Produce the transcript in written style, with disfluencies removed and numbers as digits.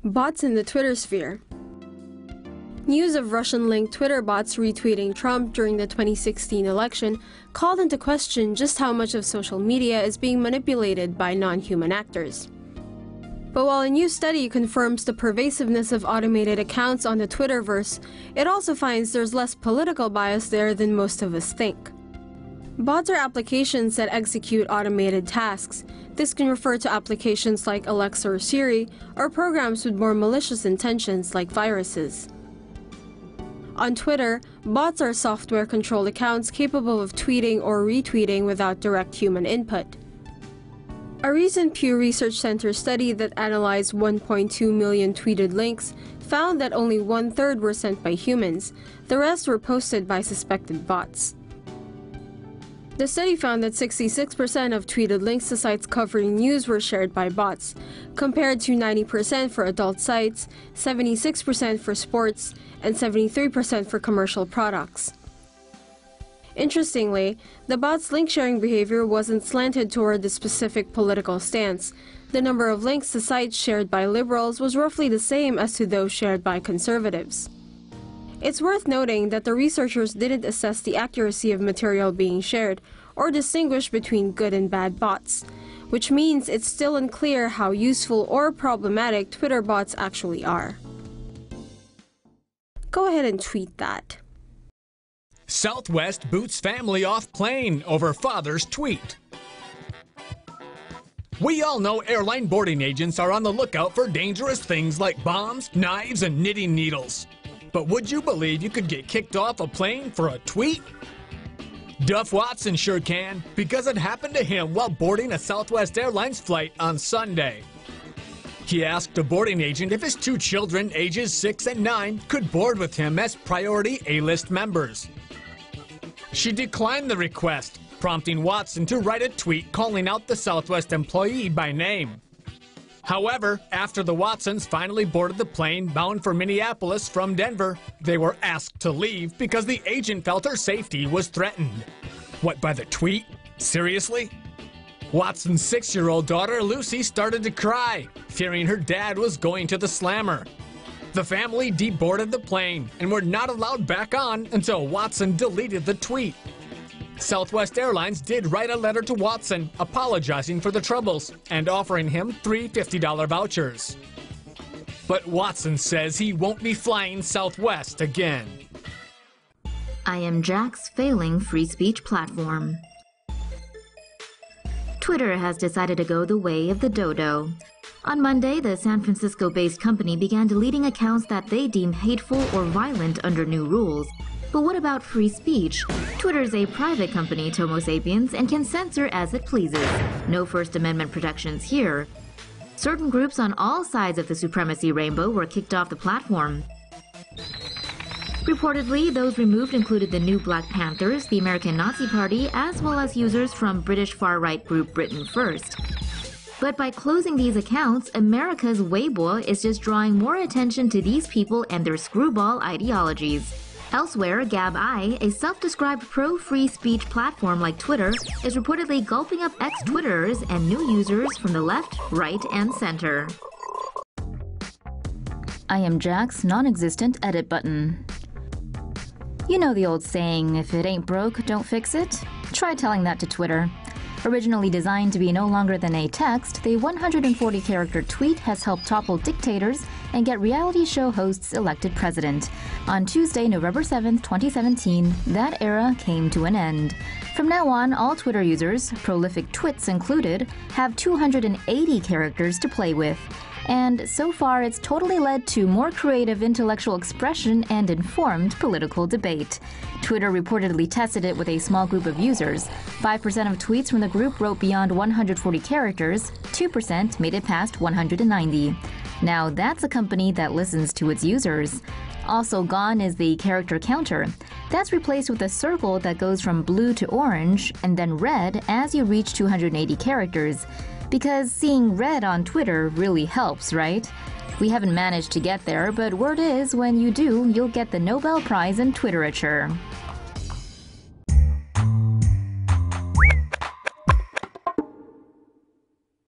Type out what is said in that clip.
Bots in the Twitter sphere. News of Russian-linked Twitter bots retweeting Trump during the 2016 election called into question just how much of social media is being manipulated by non-human actors. But while a new study confirms the pervasiveness of automated accounts on the Twitterverse, it also finds there's less political bias there than most of us think. Bots are applications that execute automated tasks. This can refer to applications like Alexa or Siri, or programs with more malicious intentions like viruses. On Twitter, bots are software-controlled accounts capable of tweeting or retweeting without direct human input. A recent Pew Research Center study that analyzed 1.2 million tweeted links found that only 1/3 were sent by humans. The rest were posted by suspected bots. The study found that 66% of tweeted links to sites covering news were shared by bots, compared to 90% for adult sites, 76% for sports, and 73% for commercial products. Interestingly, the bots' link-sharing behavior wasn't slanted toward the specific political stance. The number of links to sites shared by liberals was roughly the same as to those shared by conservatives. It's worth noting that the researchers didn't assess the accuracy of material being shared or distinguish between good and bad bots, which means it's still unclear how useful or problematic Twitter bots actually are. Go ahead and tweet that. Southwest boots family off plane over father's tweet. We all know airline boarding agents are on the lookout for dangerous things like bombs, knives, and knitting needles. But would you believe you could get kicked off a plane for a tweet? Duff Watson sure can, because it happened to him while boarding a Southwest Airlines flight on Sunday. He asked a boarding agent if his 2 children, ages 6 and 9, could board with him as priority A-list members. She declined the request, prompting Watson to write a tweet calling out the Southwest employee by name. However, after the Watsons finally boarded the plane bound for Minneapolis from Denver, they were asked to leave because the agent felt her safety was threatened. What, by the tweet? Seriously? Watson's 6-year-old daughter, Lucy, started to cry, fearing her dad was going to the slammer. The family deboarded the plane and were not allowed back on until Watson deleted the tweet. Southwest Airlines did write a letter to Watson apologizing for the troubles and offering him 3 $50 vouchers. But Watson says he won't be flying Southwest again. I am Jack's failing free speech platform. Twitter has decided to go the way of the dodo. On Monday, the San Francisco-based company began deleting accounts that they deem hateful or violent under new rules. But what about free speech? Twitter's a private company, Tomo Sapiens, and can censor as it pleases. No First Amendment protections here. Certain groups on all sides of the supremacy rainbow were kicked off the platform. Reportedly, those removed included the New Black Panthers, the American Nazi Party, as well as users from British far-right group Britain First. But by closing these accounts, America's Weibo is just drawing more attention to these people and their screwball ideologies. Elsewhere, Gab-I, a self-described pro-free speech platform like Twitter, is reportedly gulping up ex-Twitterers and new users from the left, right, and center. I am Jack's non-existent edit button. You know the old saying, if it ain't broke, don't fix it? Try telling that to Twitter. Originally designed to be no longer than a text, the 140-character tweet has helped topple dictators and get reality show hosts elected president. On Tuesday, November 7, 2017, that era came to an end. From now on, all Twitter users, prolific twits included, have 280 characters to play with. And so far, it's totally led to more creative intellectual expression and informed political debate. Twitter reportedly tested it with a small group of users. 5% of tweets from the group wrote beyond 140 characters, 2% made it past 190. Now that's a company that listens to its users. Also gone is the character counter. That's replaced with a circle that goes from blue to orange and then red as you reach 280 characters. Because seeing red on Twitter really helps, right? We haven't managed to get there, but word is when you do, you'll get the Nobel Prize in Twitterature.